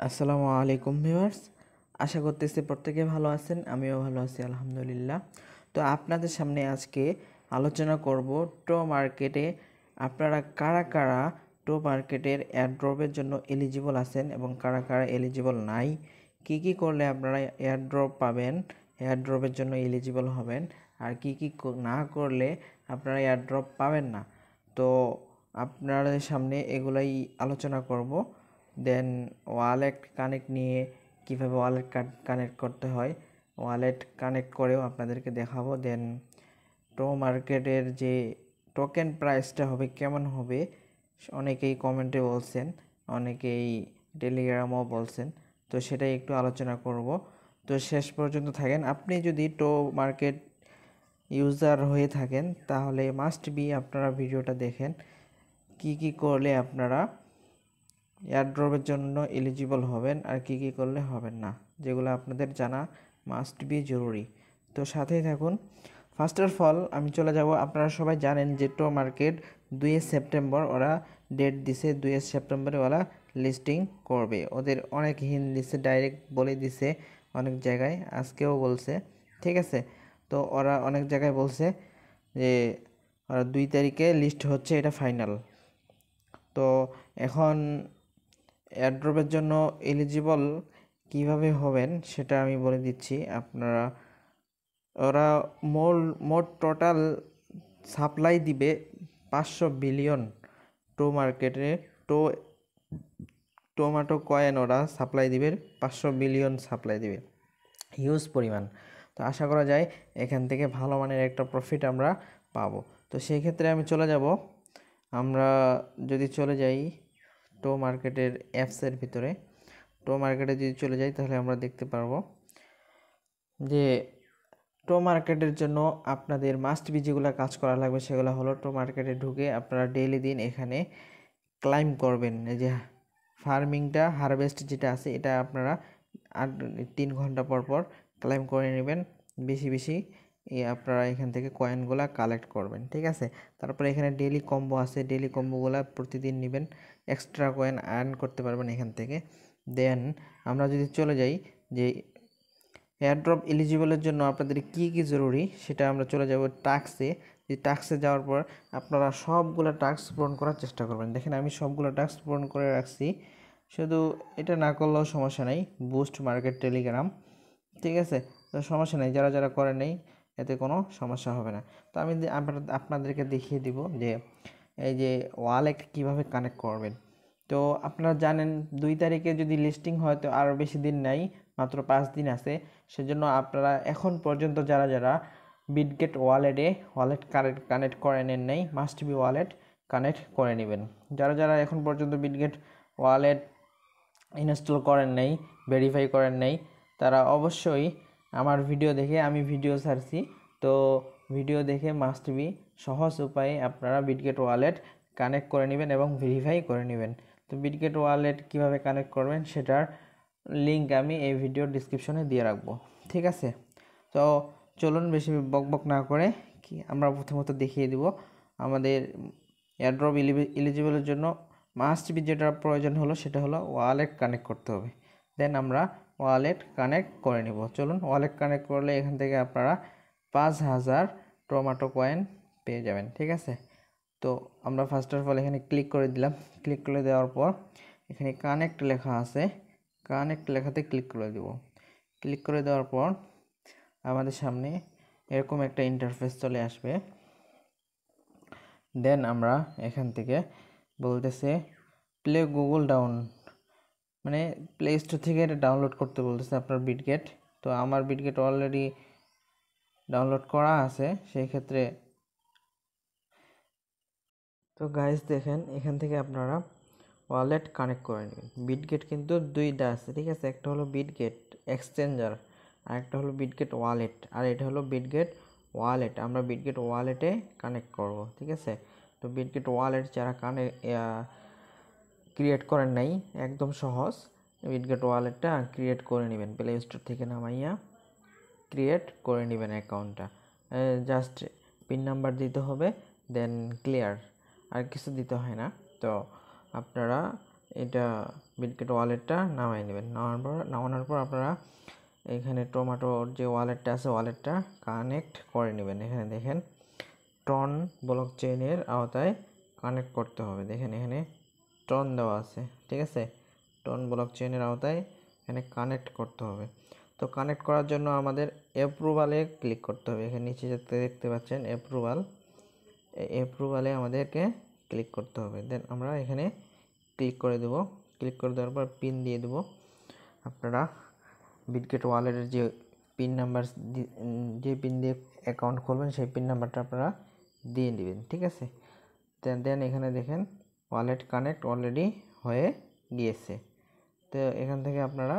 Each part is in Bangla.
আসসালামু আলাইকুম ভিউয়ার্স, আশা করতেছি প্রত্যেকে ভালো আছেন। আমিও ভালো আছি আলহামদুলিল্লাহ। তো আপনাদের সামনে আজকে আলোচনা করব টো মার্কেটে আপনারা কারা কারা টো মার্কেটের এয়ারড্রপের জন্য এলিজিবল আছেন এবং কারা কারা এলিজিবল নাই, কি কি করলে আপনারা এয়ারড্রপ পাবেন, এয়ারড্রপের জন্য এলিজিবল হবেন, আর কি কি না করলে আপনারা এয়ারড্রপ পাবেন না। তো আপনাদের সামনে এগুলাই আলোচনা করব। দেন ওয়ালেট কানেক্ট নিয়ে কীভাবে ওয়ালেট কানেক্ট করতে হয়, ওয়ালেট কানেক্ট করেও আপনাদেরকে দেখাবো। দেন টো মার্কেটের যে টোকেন প্রাইসটা হবে কেমন হবে, অনেকেই কমেন্টে বলছেন, অনেকেই টেলিগ্রামও বলছেন, তো সেটাই একটু আলোচনা করব। তো শেষ পর্যন্ত থাকেন। আপনি যদি টো মার্কেট ইউজার হয়ে থাকেন তাহলে মাস্ট বি আপনারা ভিডিওটা দেখেন, কি কি করলে আপনারা এয়ারড্রপের জন্য এলিজিবল হবেন আর কি কি করলে হবেন না, যেগুলো আপনাদের জানা মাস্ট বি জরুরি। তো সাথেই থাকুন। ফার্স্ট অফ অল আমি চলে যাব, আপনারা সবাই জানেন যে টো মার্কেট 2 সেপ্টেম্বর ওরা ডেট দিছে, 2 সেপ্টেম্বরে ওরা লিস্টিং করবে। ওদের অনেক হিন্ট দিছে, ডাইরেক্ট বলে দিছে অনেক জায়গায়, আজকেও বলছে, ঠিক আছে। তো ওরা অনেক জায়গায় বলছে যে ওরা 2 তারিখে লিস্ট হচ্ছে, এটা ফাইনাল। তো এখন এয়ারড্রপের জন্য এলিজিবল কিভাবে হবেন সেটা আমি বলে দিচ্ছি। আপনারা ওরা মোট টোটাল সাপ্লাই দিবে 500 বিলিয়ন টো মার্কেটে। টো টোমাটো কয়েন ওরা সাপ্লাই দিবে, 500 বিলিয়ন সাপ্লাই দিবে, হিউজ পরিমাণ। তো আশা করা যায় এখান থেকে ভালো মানের একটা প্রফিট আমরা পাবো। তো সেই ক্ষেত্রে আমি চলে যাব, আমরা যদি চলে যাই টো মার্কেটের অ্যাপসের ভিতরে, টো মার্কেটে যদি চলে যাই তাহলে আমরা দেখতে পারবো যে টো মার্কেটের জন্য আপনাদের মাস্ট বি যেগুলো কাজ করা লাগবে সেগুলো হলো, টো মার্কেটে ঢুকে আপনারা ডেইলি দিন এখানে ক্লাইম করবেন। এই যে ফার্মিংটা, হারভেস্ট যেটা আছে, এটা আপনারা 3 ঘন্টা পর পর ক্লাইম করে নেবেন, বেশি বেশি আপনারা এখান থেকে কয়েনগুলো কালেক্ট করবেন, ঠিক আছে। তারপরে এখানে ডেইলি কম্বো আছে, ডেইলি কম্বোগুলো প্রতিদিন নেবেন, এক্সট্রা কয়েন আর্ন করতে পারবেন এখান থেকে। দেন আমরা যদি চলে যাই যে এয়ারড্রপ এলিজিবলের জন্য আপনাদের কি কি জরুরি, সেটা আমরা চলে যাব টাস্কে। যে টাস্কে যাওয়ার পর আপনারা সবগুলো টাস্ক পূরণ করার চেষ্টা করবেন। দেখেন আমি সবগুলো টাস্ক পূরণ করে রাখছি, শুধু এটা না করলেও সমস্যা নেই, বুস্ট মার্কেট টেলিগ্রাম, ঠিক আছে। তো সমস্যা নেই, যারা যারা করে নেই এতে কোনো সমস্যা হবে না। তো আমি আপনাদেরকে দেখিয়ে দিব যে এই যে ওয়ালেট কিভাবে কানেক্ট করবেন। তো আপনারা জানেন 2 তারিখে যদি লিস্টিং হয় তো আরও বেশি দিন নাই, মাত্র 5 দিন আছে। সেজন্য আপনারা এখন পর্যন্ত যারা যারা বিটগেট ওয়ালেট কানেক্ট করে নেন নাই, মাস্ট বি ওয়ালেট কানেক্ট করে নেবেন। যারা যারা এখন পর্যন্ত বিটগেট ওয়ালেট ইনস্টল করেন নাই, ভেরিফাই করেন নাই, তারা অবশ্যই আমার ভিডিও দেখে, আমি ভিডিও ছাড়ছি, তো ভিডিও দেখে মাস্ট বি সহজ উপায়ে আপনারা বিটগেট ওয়ালেট কানেক্ট করে নেবেন এবং ভেরিফাই করে নেবেন। তো বিটগেট ওয়ালেট কিভাবে কানেক্ট করবেন সেটার লিঙ্ক আমি এই ভিডিওর ডিসক্রিপশনে দিয়ে রাখবো, ঠিক আছে। তো চলুন বেশি বকবক না করে কি আমরা প্রথমত দেখিয়ে দিব আমাদের এয়ারড্রপ এলিজিবলের জন্য মাস্ট বি যেটা প্রয়োজন হলো সেটা হলো ওয়ালেট কানেক্ট করতে হবে। দেন আমরা ওয়ালেট কানেক্ট করে নিব। চলুন, ওয়ালেট কানেক্ট করলে এখান থেকে আপনারা 5000 টোমাটো কয়েন পেয়ে যাবেন, ঠিক আছে। তো আমরা ফার্স্ট অফ অল এখানে ক্লিক করে দিলাম। ক্লিক করে দেওয়ার পর এখানে কানেক্ট লেখা আছে, কানেক্ট লেখাতে ক্লিক করে দেব। ক্লিক করে দেওয়ার পর আমাদের সামনে এরকম একটা ইন্টারফেস চলে আসবে। দেন আমরা এখান থেকে বলতেছে প্লে গুগল ডাউন, মানে প্লে স্টোর থেকে এটা ডাউনলোড করতে বলতেছে আপনার বিটগেট। তো আমার বিটগেট অলরেডি ডাউনলোড করা আছে, সেই ক্ষেত্রে তো গাইস দেখেন এখান থেকে আপনারা ওয়ালেট কানেক্ট করে নেবেন। বিটগেট কিন্তু দুইটা আছে, ঠিক আছে, একটা হলো বিটগেট এক্সচেঞ্জার আর একটা হলো বিটগেট ওয়ালেট, আর এটা হলো বিটগেট ওয়ালেট। আমরা বিটগেট ওয়ালেটে কানেক্ট করব, ঠিক আছে। তো বিটগেট ওয়ালেট যারা ক্রিয়েট করেন নাই, একদম সহজ, বিটগেট ওয়ালেটটা ক্রিয়েট করে নেবেন, প্লে স্টোর থেকে নামাইয়া ক্রিয়েট করে নেবেন অ্যাকাউন্টটা। জাস্ট পিন নাম্বার দিতে হবে, দেন ক্লিয়ার, আর কিছু দিতে হয় না। তো আপনারা এটা বিটগেট ওয়ালেটটা নামাই নেবেন। নামানোর পর আপনারা এখানে টোমাটোর যে ওয়ালেটটা আছে ওয়ালেটটা কানেক্ট করে নেবেন। এখানে দেখেন ট্রন ব্লক চেইনের আওতায় কানেক্ট করতে হবে। দেখেন এখানে ট্রন দেওয়া আছে, ঠিক আছে। ট্রন ব্লক চেইনের আওতায় এখানে কানেক্ট করতে হবে। তো কানেক্ট করার জন্য আমাদের অ্যাপ্রুভালে ক্লিক করতে হবে। এখানে নিচে যেতে দেখতে পাচ্ছেন অ্যাপ্রুভালে আমাদেরকে ক্লিক করতে হবে। দেন আমরা এখানে ক্লিক করে দেব। ক্লিক করে দেওয়ার পর পিন দিয়ে দেব। আপনারা বিটগেট ওয়ালেটের যে পিন নাম্বার যে পিন দিয়ে অ্যাকাউন্ট খুলবেন সেই পিন নাম্বারটা আপনারা দিয়ে নেবেন, ঠিক আছে। দেন এখানে দেখেন ওয়ালেট কানেক্ট অলরেডি হয়ে গিয়েছে। তো এখান থেকে আপনারা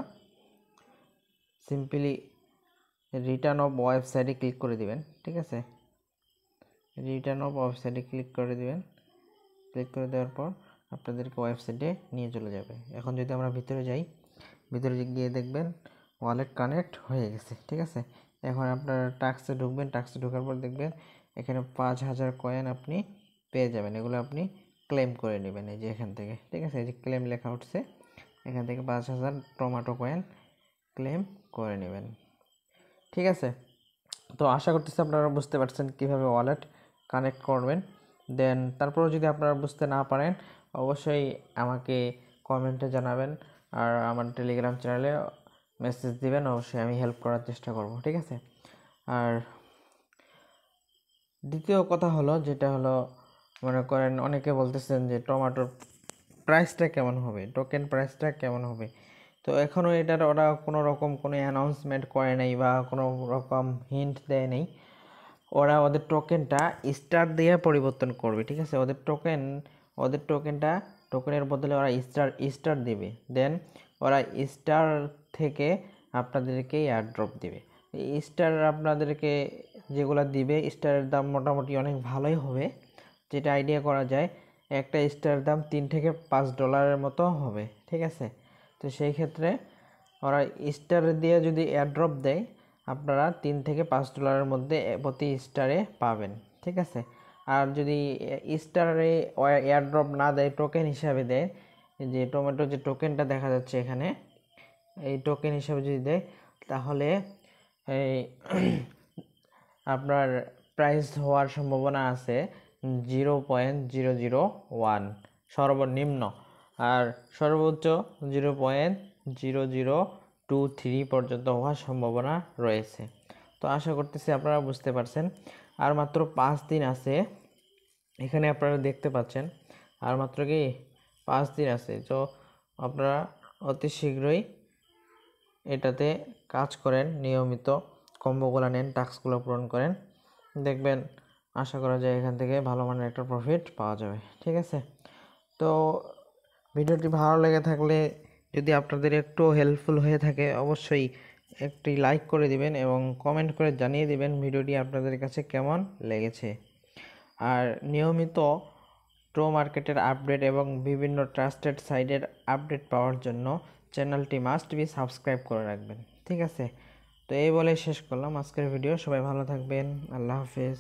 সিম্পলি রিটার্ন অফ ওয়েবসাইটে ক্লিক করে দিবেন, ঠিক আছে। রিটার্ন অফ ওয়েবসাইটে ক্লিক করে দিবেন। ক্লিক করে দেওয়ার পর আপনাদেরকে ওয়েবসাইটে নিয়ে চলে যাবে। এখন যদি আমরা ভিতরে যাই, ভিতরে গিয়ে দেখবেন ওয়ালেট কানেক্ট হয়ে গেছে, ঠিক আছে। এখন আপনার টাস্কে ঢুকবেন। টাস্কে ঢোকার পর দেখবেন এখানে 5000 কয়েন আপনি পেয়ে যাবেন। এগুলো আপনি ক্লেম করে নেবেন এই যে এখান থেকে, ঠিক আছে। এই যে ক্লেম লেখা উঠছে, এখান থেকে 5000 টমেটো কয়েন ক্লেম করে নেবেন, ঠিক আছে। তো আশা করতেছি আপনারা বুঝতে পারছেন কীভাবে ওয়ালেট কানেক্ট করবেন। দেন তারপরেও যদি আপনারা বুঝতে না পারেন অবশ্যই আমাকে কমেন্টে জানাবেন, আর আমার টেলিগ্রাম চ্যানেলে মেসেজ দিবেন, অবশ্যই আমি হেল্প করার চেষ্টা করব, ঠিক আছে। আর দ্বিতীয় কথা হলো, যেটা হলো মনে করেন অনেকে বলতেছেন যে টমেটোর প্রাইসটা কেমন হবে, টোকেন প্রাইসটা কেমন হবে। তো এখনও এটার ওরা কোনো রকম কোনো অ্যানাউন্সমেন্ট করে নাই বা কোনো রকম হিন্ট দেয় নেই। ওরা ওদের টোকেনটা স্টার দিয়ে পরিবর্তন করবে, ঠিক আছে। ওদের টোকেনের বদলে ওরা স্টার দিবে। দেন ওরা স্টার থেকে আপনাদেরকে এয়ারড্রপ দিবে। স্টার আপনাদেরকে যেগুলো দিবে স্টারের দাম মোটামুটি অনেক ভালোই হবে। যেটা আইডিয়া করা যায় একটা স্টারের দাম $3 থেকে $5 মতো হবে, ঠিক আছে। তো সেই ক্ষেত্রে ওরা স্টার দিয়ে যদি এয়ারড্রপ দেয় আপনারা $3 থেকে $5 মধ্যে প্রতি স্টারে পাবেন, ঠিক আছে। আর যদি স্টারে এয়ারড্রপ না দেয়, টোকেন হিসাবে দেয়, যে টমেটো যে টোকেনটা দেখা যাচ্ছে এখানে, এই টোকেন হিসাবে যদি দেয় তাহলে এই আপনার প্রাইস হওয়ার সম্ভাবনা আছে 0.001 সর্বনিম্ন, আর সর্বোচ্চ 0.0023 পর্যন্ত হওয়ার সম্ভাবনা রয়েছে। তো আশা করতেছি আপনারা বুঝতে পারছেন। আর মাত্র 5 দিন আছে, এখানে আপনারা দেখতে পাচ্ছেন আর মাত্র কি 5 দিন আছে। তো আপনারা অতি শীঘ্রই এটাতে কাজ করেন, নিয়মিত কম্বোগুলো নেন, টাস্কগুলো পূরণ করেন, দেখবেন আশা করা যায় এখান থেকে ভালো মানের একটা প্রফিট পাওয়া যাবে, ঠিক আছে। তো ভিডিওটি ভালো লেগে থাকলে, যদি আপনাদের একটু হেল্পফুল হয়ে থাকে, অবশ্যই একটি লাইক করে দিবেন এবং কমেন্ট করে জানিয়ে দিবেন ভিডিওটি আপনাদের কাছে কেমন লেগেছে। আর নিয়মিত টো মার্কেটের আপডেট এবং বিভিন্ন ট্রাস্টেড সাইটের আপডেট পাওয়ার জন্য চ্যানেলটি মাস্ট বি সাবস্ক্রাইব করে রাখবেন, ঠিক আছে। তো এই বলে শেষ করলাম আজকের ভিডিও। সবাই ভালো থাকবেন, আল্লাহ হাফেজ।